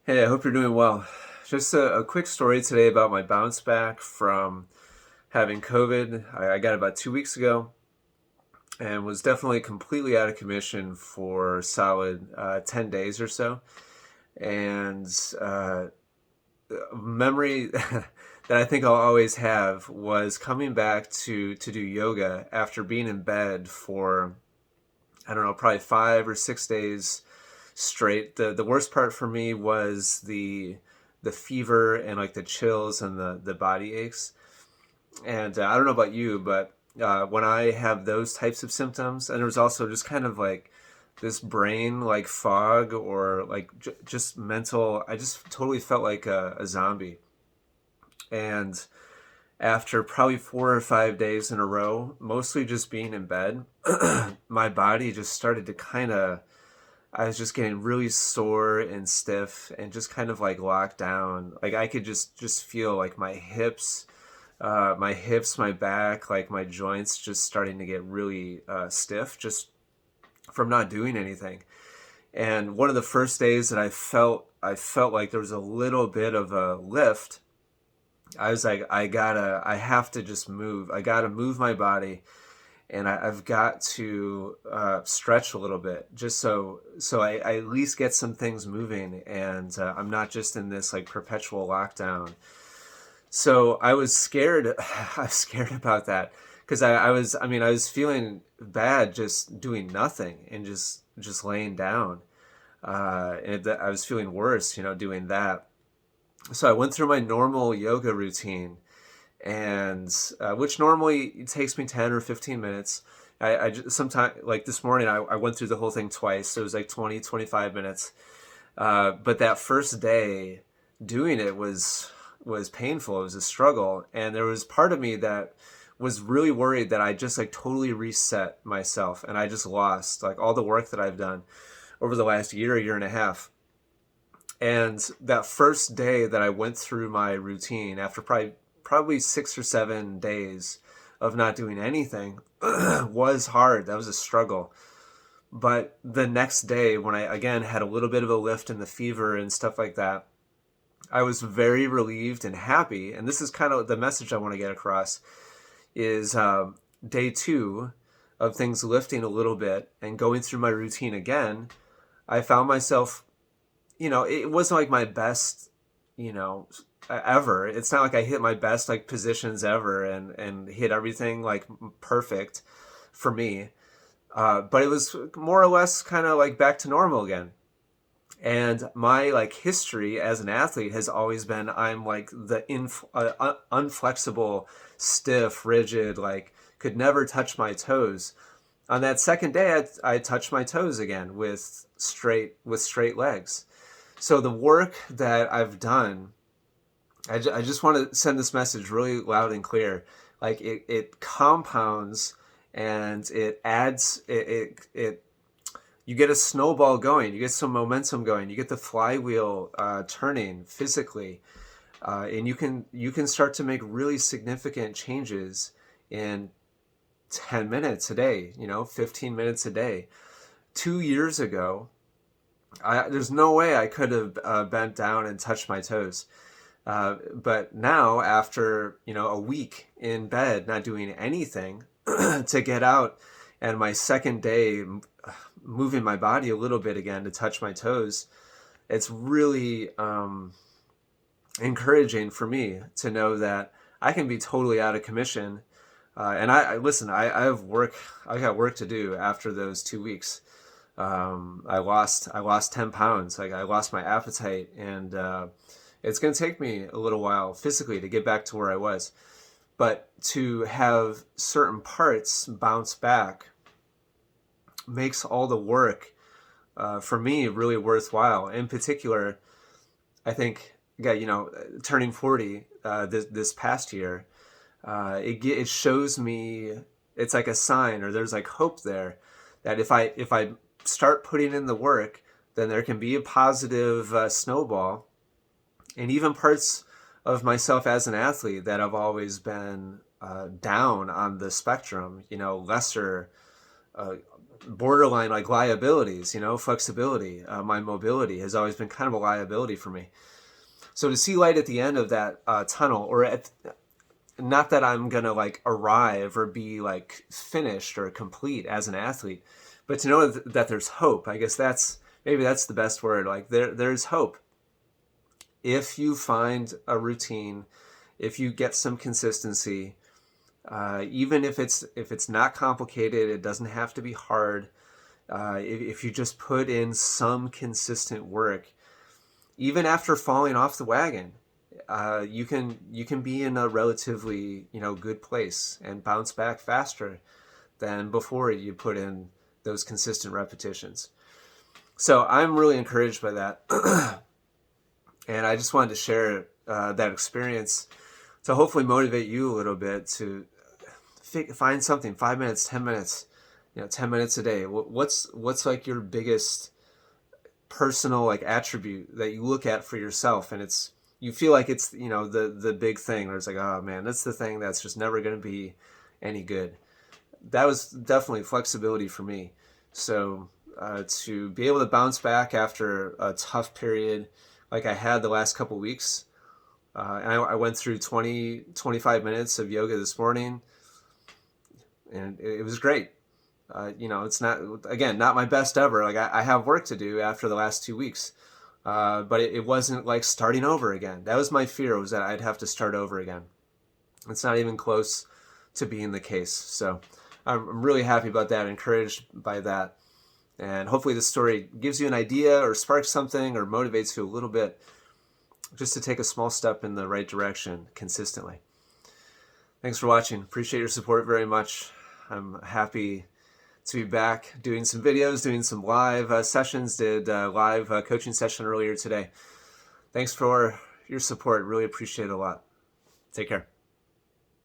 Hey, I hope you're doing well. Just a quick story today about my bounce back from having COVID. I got it about 2 weeks ago and was definitely completely out of commission for solid 10 days or so. And memory that I think I'll always have was coming back to do yoga after being in bed for, I don't know, probably 5 or 6 days straight. The worst part for me was the fever and like the chills and the body aches. And I don't know about you, but when I have those types of symptoms, and there was also just kind of like this brain like fog or like just mental, I just totally felt like a zombie. And after probably 4 or 5 days in a row, mostly just being in bed, my body just started to kind of, I was just getting really sore and stiff and just kind of like locked down. Like I could just feel like my hips, my back, like my joints just starting to get really stiff just from not doing anything. And one of the first days that I felt like there was a little bit of a lift. I was like, I have to just move. I gotta move my body, and I've got to stretch a little bit just so I at least get some things moving, and I'm not just in this like perpetual lockdown. So I was scared. I was scared about that because I was feeling bad just doing nothing and just laying down, and I was feeling worse, doing that. So I went through my normal yoga routine, and which normally takes me 10 or 15 minutes. I sometimes, like this morning, I went through the whole thing twice, so it was like 20, 25 minutes. But that first day doing it was painful. It was a struggle, and there was part of me that was really worried that I just like totally reset myself and I just lost like all the work that I've done over the last year, year and a half. And that first day that I went through my routine after probably 6 or 7 days of not doing anything was hard. That was a struggle. But the next day, when I again had a little bit of a lift in the fever and stuff like that, I was very relieved and happy. And this is kind of the message I want to get across is day two of things lifting a little bit and going through my routine again. I found myself, it wasn't like my best, you know, ever. It's not like I hit my best like positions ever and hit everything like perfect for me. But it was more or less kind of like back to normal again. And my like history as an athlete has always been I'm like the unflexible, stiff, rigid, like could never touch my toes. On that second day, I touched my toes again with straight legs. So the work that I've done, I just want to send this message really loud and clear. Like it compounds and it adds it you get a snowball going, you get some momentum going, you get the flywheel turning physically, and you can start to make really significant changes in 10 minutes a day, 15 minutes a day. 2 years ago, there's no way I could have bent down and touched my toes. But now, after a week in bed, not doing anything, to get out and my second day moving my body a little bit again to touch my toes, it's really encouraging for me to know that I can be totally out of commission. And I listen. I have work. I got work to do after those 2 weeks. I lost 10 pounds. Like I lost my appetite, and it's going to take me a little while physically to get back to where I was. But to have certain parts bounce back makes all the work for me really worthwhile. In particular, I think, yeah, turning 40 this past year, it shows me it's like a sign or there's like hope there that if I start putting in the work, then there can be a positive snowball, and even parts of myself as an athlete that have always been down on the spectrum, lesser, uh, borderline like liabilities, flexibility. My mobility has always been kind of a liability for me. So to see light at the end of that tunnel, not that I'm going to like arrive or be like finished or complete as an athlete, but to know that there's hope. I guess maybe that's the best word. Like there's hope. If you find a routine, if you get some consistency, even if it's not complicated, it doesn't have to be hard. If you just put in some consistent work, even after falling off the wagon, you can be in a relatively good place and bounce back faster than before you put in those consistent repetitions. So I'm really encouraged by that, and I just wanted to share that experience to hopefully motivate you a little bit to find something. 5 minutes, 10 minutes, 10 minutes a day. What's like your biggest personal like attribute that you look at for yourself, and you feel like it's the big thing, or it's like, oh man, that's the thing that's just never going to be any good. That was definitely flexibility for me. So to be able to bounce back after a tough period like I had the last couple weeks, and I went through 25 minutes of yoga this morning, and it was great. It's not my best ever. Like I have work to do after the last 2 weeks, but it wasn't like starting over again. That was my fear, was that I'd have to start over again. It's not even close to being the case. So I'm really happy about that, encouraged by that. And hopefully this story gives you an idea or sparks something or motivates you a little bit just to take a small step in the right direction consistently. Thanks for watching. Appreciate your support very much. I'm happy to be back doing some videos, doing some live sessions, did a live coaching session earlier today. Thanks for your support. Really appreciate it a lot. Take care.